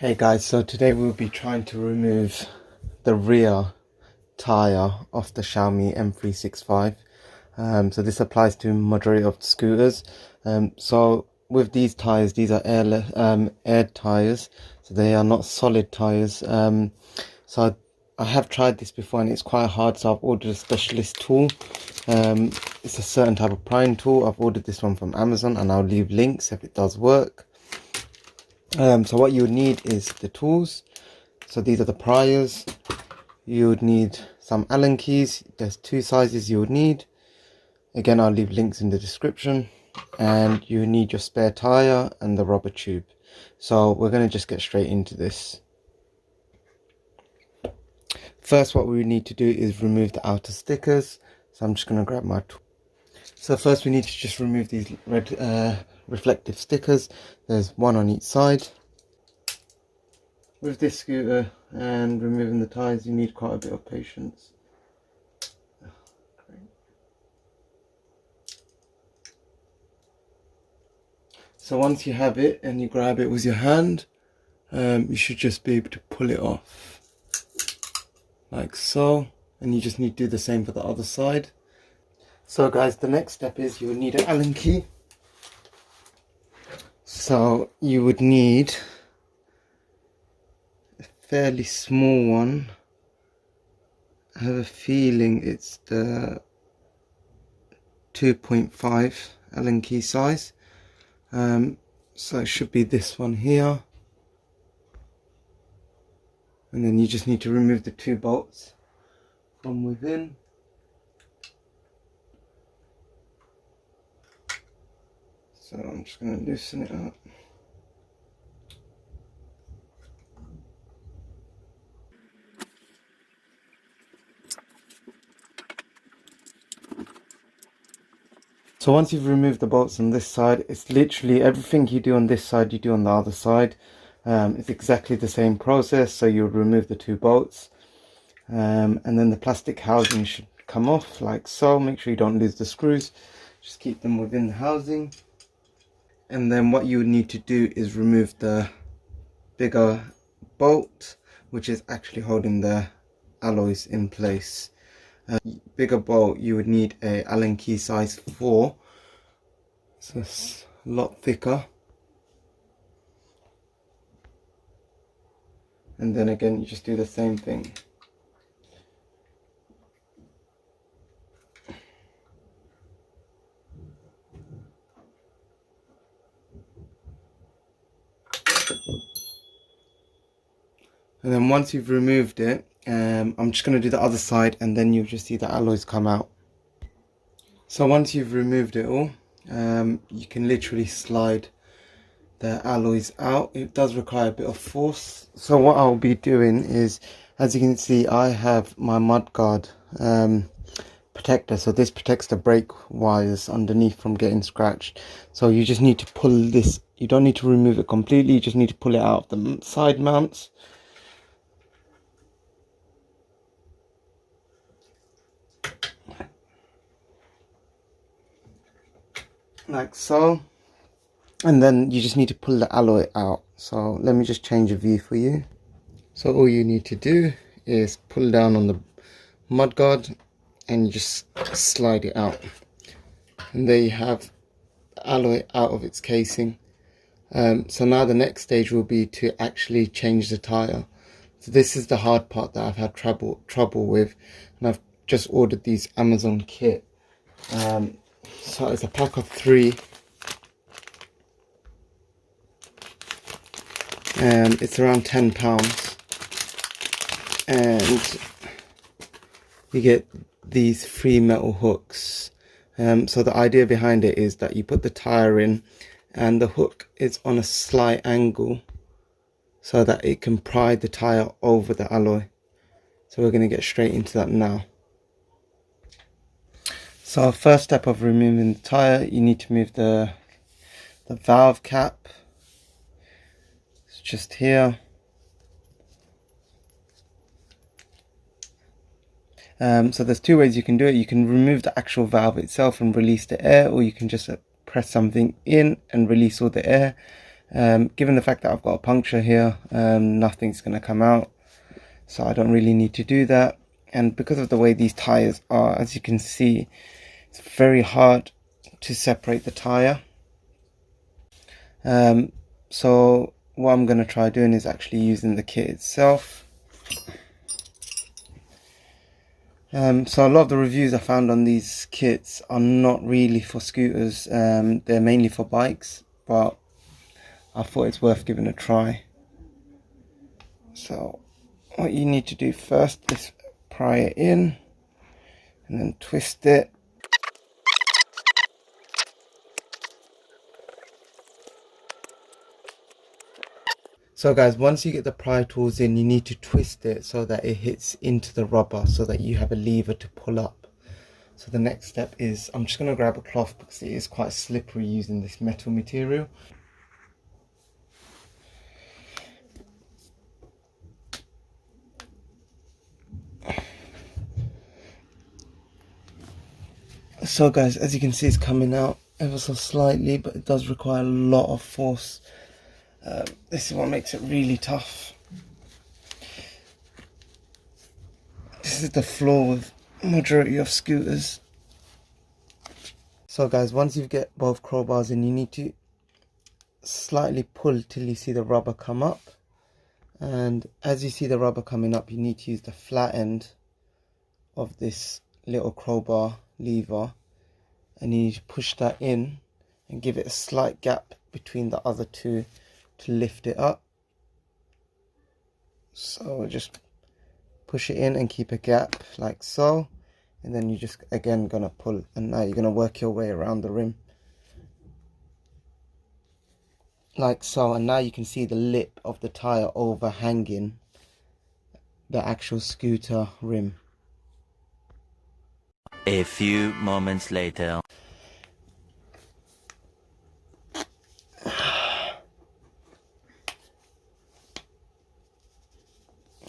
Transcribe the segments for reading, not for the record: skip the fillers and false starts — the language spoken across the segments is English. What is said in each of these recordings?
Hey guys, so today we'll be trying to remove the rear tyre off the Xiaomi M365. So this applies to majority of scooters. So with these tyres, these are air tyres, so they are not solid tyres. So I have tried this before and it's quite hard, so I've ordered a specialist tool. It's a certain type of prying tool. I've ordered this one from Amazon and I'll leave links if it does work. So what you would need is the tools. So these are the pliers. You would need some Allen keys. There's two sizes you would need. Again, I'll leave links in the description. And you need your spare tire and the rubber tube. So we're going to just get straight into this. First, what we need to do is remove the outer stickers. So I'm just going to grab my tool. So first we need to just remove these red reflective stickers. There's one on each side. With this scooter and removing the tyres, you need quite a bit of patience. So once you have it and you grab it with your hand, you should just be able to pull it off like so, and you just need to do the same for the other side. So guys, the next step is you would need an Allen key. So you would need a fairly small one. I have a feeling it's the 2.5 Allen key size. So it should be this one here. And then you just need to remove the two bolts from within. So I'm just going to loosen it up. So once you've removed the bolts on this side, it's literally everything you do on this side, you do on the other side. It's exactly the same process. So you'll remove the two bolts. And then the plastic housing should come off like so. Make sure you don't lose the screws. Just keep them within the housing. And then what you would need to do is remove the bigger bolt, which is actually holding the alloys in place. Bigger bolt, you would need a Allen key size 4. So it's a lot thicker. And then again, you just do the same thing. And then once you've removed it, I'm just going to do the other side and then you'll just see the alloys come out. So once you've removed it all, you can literally slide the alloys out. It does require a bit of force. So what I'll be doing is, as you can see, I have my mudguard protector. So this protects the brake wires underneath from getting scratched. So you just need to pull this. You don't need to remove it completely. You just need to pull it out of the side mounts. Like so, and then you just need to pull the alloy out. So let me just change a view for you. So all you need to do is pull down on the mudguard and you just slide it out, and there you have the alloy out of its casing. So now the next stage will be to actually change the tire. So this is the hard part that I've had trouble with, and I've just ordered these Amazon kit. So it's a pack of 3, and it's around £10, and you get these 3 metal hooks. So the idea behind it is that you put the tire in and the hook is on a slight angle so that it can pry the tire over the alloy. So we're going to get straight into that now. So our first step of removing the tire, you need to move the valve cap. It's just here. So there's 2 ways you can do it. You can remove the actual valve itself and release the air, or you can just press something in and release all the air. Given the fact that I've got a puncture here, nothing's going to come out, so I don't really need to do that. And because of the way these tires are, as you can see, it's very hard to separate the tire. So what I'm going to try doing is actually using the kit itself. So a lot of the reviews I found on these kits are not really for scooters, they're mainly for bikes, but I thought it's worth giving a try. So what you need to do first is pry it in and then twist it. So guys, once you get the pry tools in, you need to twist it so that it hits into the rubber so that you have a lever to pull up. So the next step is, I'm just going to grab a cloth because it is quite slippery using this metal material. So guys, as you can see, it's coming out ever so slightly, but it does require a lot of force. This is what makes it really tough. This is the flaw with majority of scooters. So guys, once you get both crowbars in, you need to slightly pull till you see the rubber come up. And as you see the rubber coming up, you need to use the flat end of this little crowbar lever, and you need to push that in and give it a slight gap between the other two to lift it up. So just push it in and keep a gap like so, and then you just again gonna pull, and now you're gonna work your way around the rim like so, and now you can see the lip of the tire overhanging the actual scooter rim. A few moments later.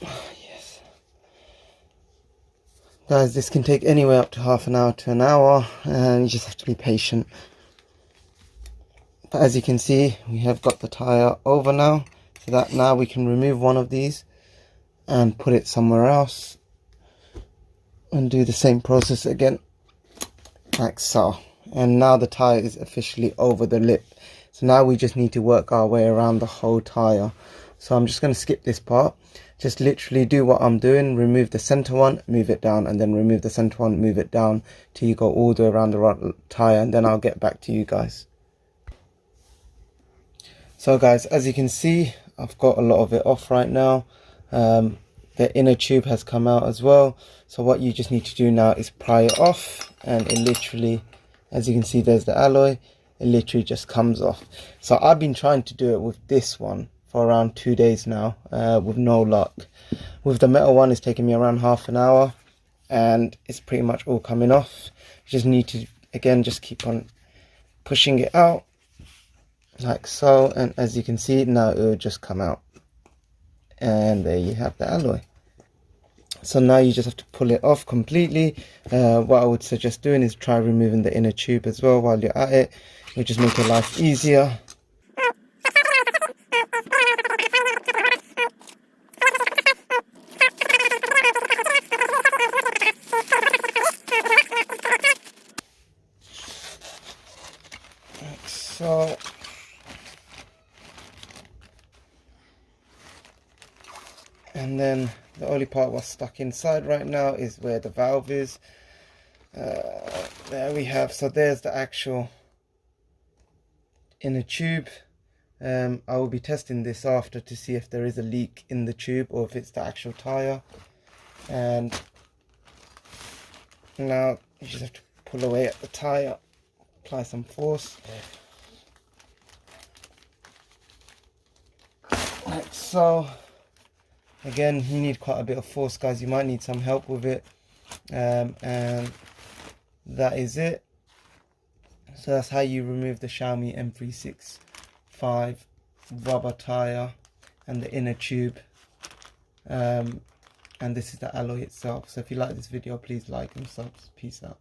Yes. Guys, this can take anywhere up to half an hour to an hour, and you just have to be patient. But as you can see, we have got the tire over now, so that now we can remove one of these and put it somewhere else, and do the same process again like so. And now the tire is officially over the lip, so now we just need to work our way around the whole tire. So I'm just going to skip this part, just literally do what I'm doing, remove the center one, move it down, and then remove the center one, move it down till you go all the way around the tire, and then I'll get back to you guys. So guys, as you can see, I've got a lot of it off right now. The inner tube has come out as well, so what you just need to do now is pry it off, and it literally, as you can see, there's the alloy, it literally just comes off. So I've been trying to do it with this one for around 2 days now, with no luck. With the metal one, it's taking me around half an hour, and it's pretty much all coming off. You just need to, again, just keep on pushing it out like so, and as you can see, now it will just come out. And there you have the alloy. So now you just have to pull it off completely. What I would suggest doing is try removing the inner tube as well while you're at it. It'll just make your life easier. Like so. And then the only part what's stuck inside right now is where the valve is. There we have, so there's the actual inner tube. I will be testing this after to see if there is a leak in the tube or if it's the actual tire. And now you just have to pull away at the tire, apply some force. Like so. Again, you need quite a bit of force, guys. You might need some help with it. And that is it. So that's how you remove the Xiaomi M365 rubber tire and the inner tube. And this is the alloy itself. So if you like this video, please like and subs. Peace out.